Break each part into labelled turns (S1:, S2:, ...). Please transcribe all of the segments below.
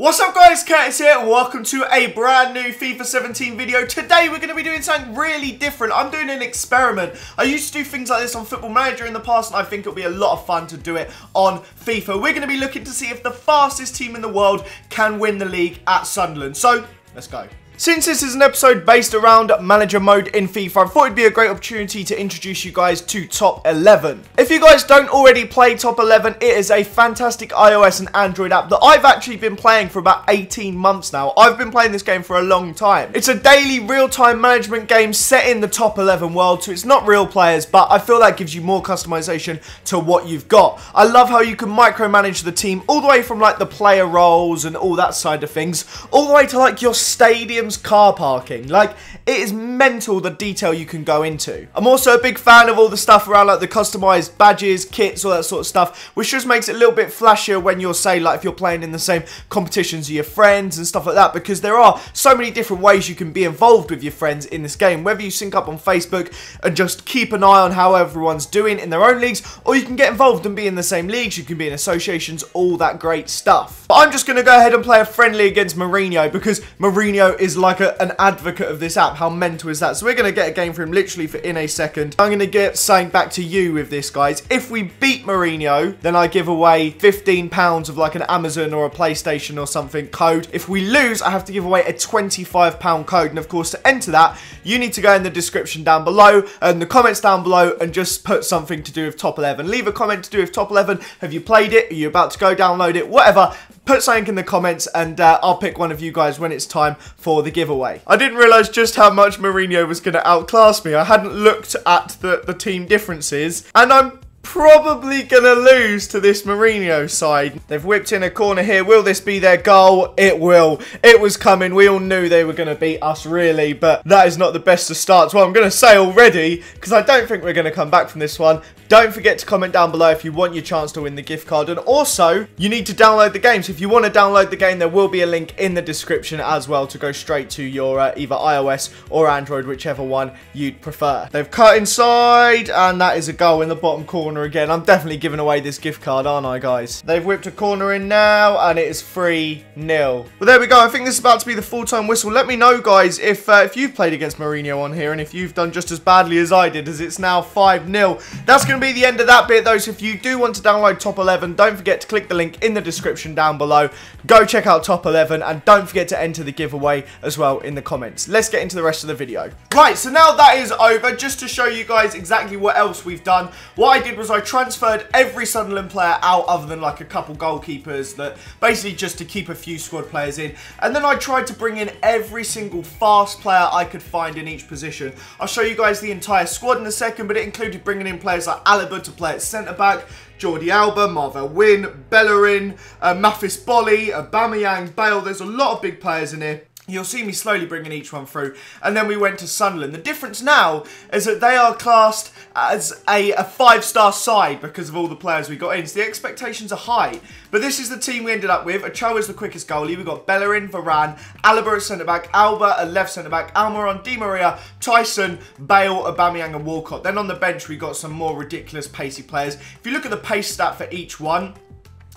S1: What's up guys, Curtis here and welcome to a brand new FIFA 17 video. Today we're going to be doing something really different. I'm doing an experiment. I used to do things like this on Football Manager in the past and I think it'll be a lot of fun to do it on FIFA. We're going to be looking to see if the fastest team in the world can win the league at Sunderland. So, let's go. Since this is an episode based around manager mode in FIFA, I thought it'd be a great opportunity to introduce you guys to Top 11. If you guys don't already play Top 11, it is a fantastic iOS and Android app that I've actually been playing for about 18 months now. I've been playing this game for a long time. It's a daily real-time management game set in the Top 11 world, so it's not real players, but I feel that gives you more customization to what you've got. I love how you can micromanage the team all the way from like the player roles and all that side of things, all the way to like your stadium car parking. Like, it is mental the detail you can go into. I'm also a big fan of all the stuff around like the customized badges, kits, all that sort of stuff, which just makes it a little bit flashier when you're, say, like if you're playing in the same competitions with your friends and stuff like that, because there are so many different ways you can be involved with your friends in this game, whether you sync up on Facebook and just keep an eye on how everyone's doing in their own leagues, or you can get involved and be in the same leagues, you can be in associations, all that great stuff. But I'm just going to go ahead and play a friendly against Mourinho, because Mourinho is like an advocate of this app. How mental is that? So we're going to get a game for him literally in a second. I'm going to get something back to you with this, guys. If we beat Mourinho, then I give away £15 of like an Amazon or a PlayStation or something code. If we lose, I have to give away a £25 code. And of course, to enter that, you need to go in the description down below and the comments down below and just put something to do with Top 11. Leave a comment to do with Top 11. Have you played it? Are you about to go download it? Whatever. Put something in the comments and I'll pick one of you guys when it's time for the giveaway. I didn't realise just how much Mourinho was going to outclass me. I hadn't looked at the team differences and I'm probably going to lose to this Mourinho side. They've whipped in a corner here. Will this be their goal? It will. It was coming. We all knew they were going to beat us, really, but that is not the best of starts. Well, I'm going to say already, because I don't think we're going to come back from this one. Don't forget to comment down below if you want your chance to win the gift card. And also, you need to download the game. So if you want to download the game, there will be a link in the description as well to go straight to your either iOS or Android, whichever one you'd prefer. They've cut inside, and that is a goal in the bottom corner again. I'm definitely giving away this gift card, aren't I, guys? They've whipped a corner in now, and it is 3-0. Well, there we go. I think this is about to be the full-time whistle. Let me know, guys, if you've played against Mourinho on here, and if you've done just as badly as I did, as it's now 5-0. That's going to be the end of that bit, though. So if you do want to download Top 11, don't forget to click the link in the description down below. Go check out Top 11, and don't forget to enter the giveaway as well in the comments. Let's get into the rest of the video. Right, so now that is over, just to show you guys exactly what else we've done, what I did was I transferred every Sunderland player out other than like a couple goalkeepers, that basically just to keep a few squad players in, and then I tried to bring in every single fast player I could find in each position. I'll show you guys the entire squad in a second, but it included bringing in players like Alaba to play at centre-back, Jordi Alba, Marvel Wynn, Bellerin, Mathis Bolly, Aubameyang, Bale. There's a lot of big players in here. You'll see me slowly bringing each one through. And then we went to Sunderland. The difference now is that they are classed as a 5-star side because of all the players we got in. So the expectations are high. But this is the team we ended up with. Ochoa is the quickest goalie. We've got Bellerin, Varane, Alaba at centre-back, Alba at left centre-back, Almiron, Di Maria, Tyson, Bale, Aubameyang and Walcott. Then on the bench, we got some more ridiculous pacey players. If you look at the pace stat for each one,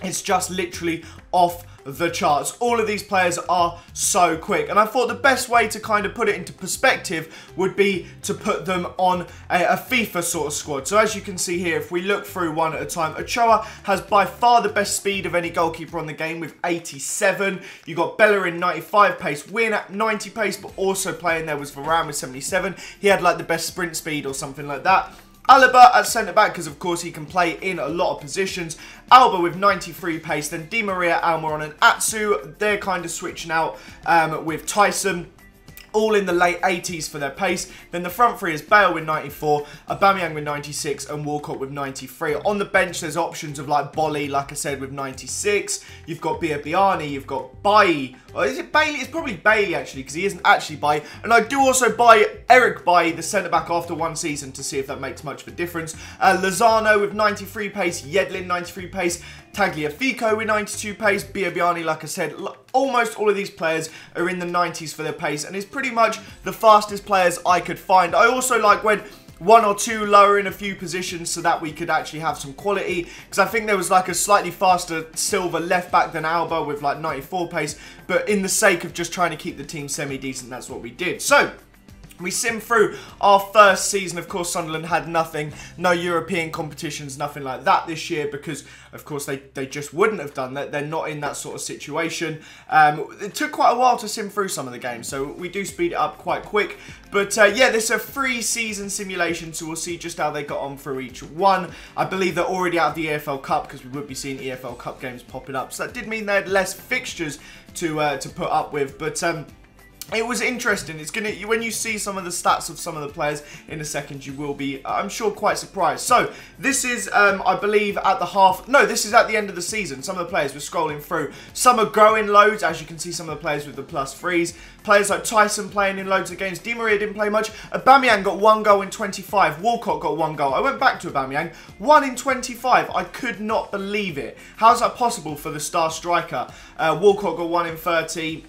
S1: it's just literally off the charts. All of these players are so quick, and I thought the best way to kind of put it into perspective would be to put them on a FIFA sort of squad. So as you can see here, if we look through one at a time, Ochoa has by far the best speed of any goalkeeper on the game with 87. You got Bellerin 95 pace, Wynn at 90 pace, but also playing there was Varane with 77. He had like the best sprint speed or something like that. Alaba at centre-back, because of course he can play in a lot of positions. Alba with 93 pace, then Di Maria, Almiron and Atsu. They're kind of switching out with Tyson, all in the late 80s for their pace. Then the front three is Bale with 94, Aubameyang with 96 and Walcott with 93. On the bench, there's options of like Bolly, like I said, with 96. You've got Biabiani, you've got Bailly. Or is it Bailey? It's probably Bailey, actually, because he isn't actually Bailly. And I do also buy Eric Bailly, the centre-back, after one season to see if that makes much of a difference. Lozano with 93 pace, Yedlin 93 pace, Tagliafico with 92 pace, Biabiani, like I said. Almost all of these players are in the 90s for their pace, and it's pretty much the fastest players I could find. I also like when one or two lower in a few positions so that we could actually have some quality, because I think there was like a slightly faster Silva left back than Alba with like 94 pace, but in the sake of just trying to keep the team semi-decent, that's what we did. So we simmed through our first season. Of course, Sunderland had nothing, no European competitions, nothing like that this year, because of course they just wouldn't have done that. They're not in that sort of situation. It took quite a while to sim through some of the games, so we do speed it up quite quick. But yeah, this is a free season simulation, so we'll see just how they got on through each one. I believe they're already out of the EFL Cup, because we would be seeing EFL Cup games popping up. So that did mean they had less fixtures to put up with, but it was interesting. It's gonna, when you see some of the stats of some of the players in a second, you will be, I'm sure, quite surprised. So this is, I believe, at the half. No, this is at the end of the season. Some of the players, we're scrolling through. Some are growing loads, as you can see. Some of the players with the +3s. Players like Tyson playing in loads of games. Di Maria didn't play much. Aubameyang got 1 goal in 25. Walcott got 1 goal. I went back to Aubameyang. 1 in 25. I could not believe it. How's that possible for the star striker? Walcott got 1 in 30.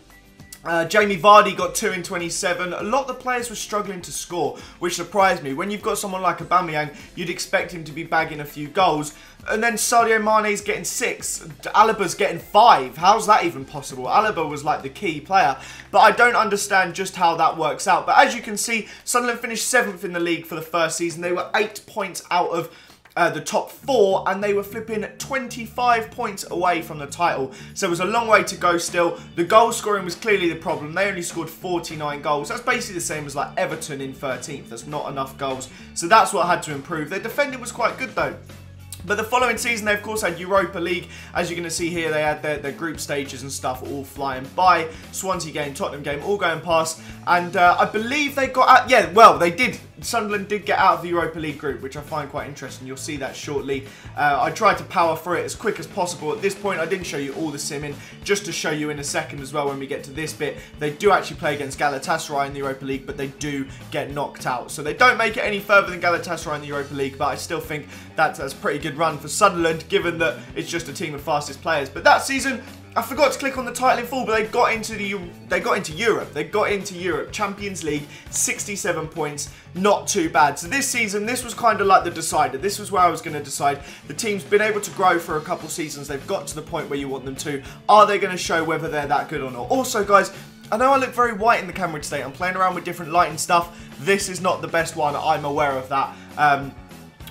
S1: Jamie Vardy got 2 in 27. A lot of the players were struggling to score, which surprised me. When you've got someone like Aubameyang, you'd expect him to be bagging a few goals. And then Sadio Mane's getting 6. Alaba's getting 5. How's that even possible? Alaba was like the key player. But I don't understand just how that works out. But as you can see, Sunderland finished 7th in the league for the first season. They were 8 points out of the top 4, and they were flipping 25 points away from the title. So it was a long way to go still. The goal scoring was clearly the problem. They only scored 49 goals. That's basically the same as like Everton in 13th. That's not enough goals. So that's what had to improve. Their defending was quite good though. But the following season, they of course had Europa League. As you're going to see here, they had their group stages and stuff all flying by. Swansea game, Tottenham game, all going past. And I believe they got out. Yeah, well, they did. Sunderland did get out of the Europa League group, which I find quite interesting. You'll see that shortly. I tried to power through it as quick as possible. At this point, I didn't show you all the simming, just to show you in a second as well when we get to this bit. They do actually play against Galatasaray in the Europa League, but they do get knocked out. So they don't make it any further than Galatasaray in the Europa League, but I still think that's a pretty good run for Sunderland, given that it's just a team of fastest players. But that season, I forgot to click on the title in full, but they got into Europe. They got into Europe. Champions League, 67 points. Not too bad. So this season, this was kind of like the decider. This was where I was going to decide. The team's been able to grow for a couple seasons. They've got to the point where you want them to. Are they going to show whether they're that good or not? Also, guys, I know I look very white in the camera today. I'm playing around with different lighting stuff. This is not the best one. I'm aware of that.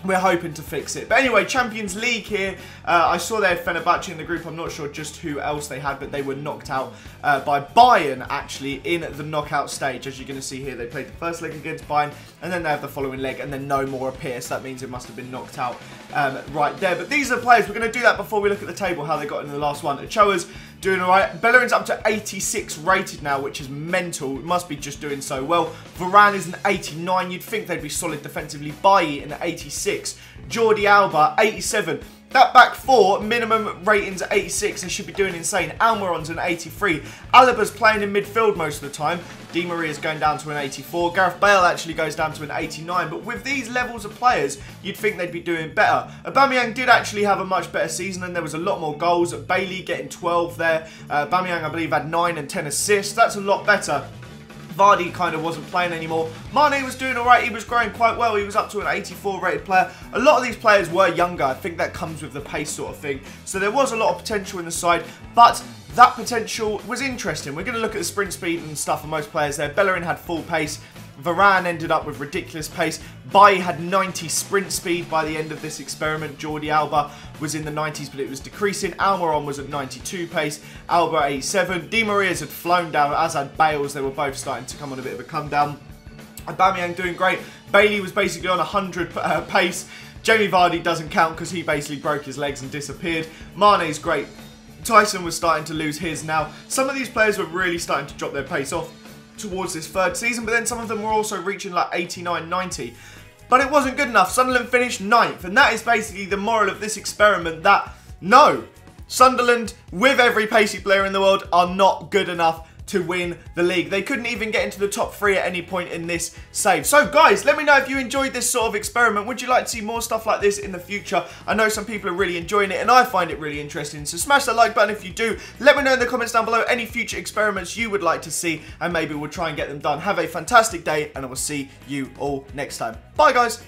S1: We're hoping to fix it. But anyway, Champions League here. I saw they had Fenerbahce in the group. I'm not sure just who else they had, but they were knocked out by Bayern, actually, in the knockout stage. As you're going to see here, they played the first leg against Bayern, and then they have the following leg, and then no more appear. So that means it must have been knocked out right there. But these are the players. We're going to do that before we look at the table, how they got in the last one. Ochoa's doing all right. Bellerin's up to 86 rated now, which is mental. It must be just doing so well. Varane is an 89. You'd think they'd be solid defensively. Bailly an 86. Jordi Alba, 87. That back four, minimum ratings at 86, they should be doing insane. Almiron's an 83. Alaba's playing in midfield most of the time. Di Maria's going down to an 84. Gareth Bale actually goes down to an 89. But with these levels of players, you'd think they'd be doing better. Aubameyang did actually have a much better season, and there was a lot more goals. Bailly getting 12 there. Aubameyang, I believe, had 9 and 10 assists. That's a lot better. Vardy kind of wasn't playing anymore. Mane was doing alright. He was growing quite well. He was up to an 84 rated player. A lot of these players were younger. I think that comes with the pace sort of thing. So there was a lot of potential in the side, but that potential was interesting. We're going to look at the sprint speed and stuff for most players there. Bellerin had full pace. Varane ended up with ridiculous pace. Bailly had 90 sprint speed by the end of this experiment. Jordi Alba was in the 90s, but it was decreasing. Almiron was at 92 pace. Alba 87. Di Maria's had flown down, as had Bale's. They were both starting to come on a bit of a come down. Aubameyang doing great. Bailly was basically on 100 pace. Jamie Vardy doesn't count because he basically broke his legs and disappeared. Mane's great. Tyson was starting to lose his now. Some of these players were really starting to drop their pace off towards this third season, but then some of them were also reaching like 89, 90. But it wasn't good enough. Sunderland finished 9th, and that is basically the moral of this experiment, that no, Sunderland, with every pacey player in the world, are not good enough. to win the league. They couldn't even get into the top 3 at any point in this save. So guys, let me know if you enjoyed this sort of experiment. Would you like to see more stuff like this in the future? I know some people are really enjoying it and I find it really interesting. So smash that like button if you do. Let me know in the comments down below any future experiments you would like to see and maybe we'll try and get them done. Have a fantastic day and I will see you all next time. Bye guys.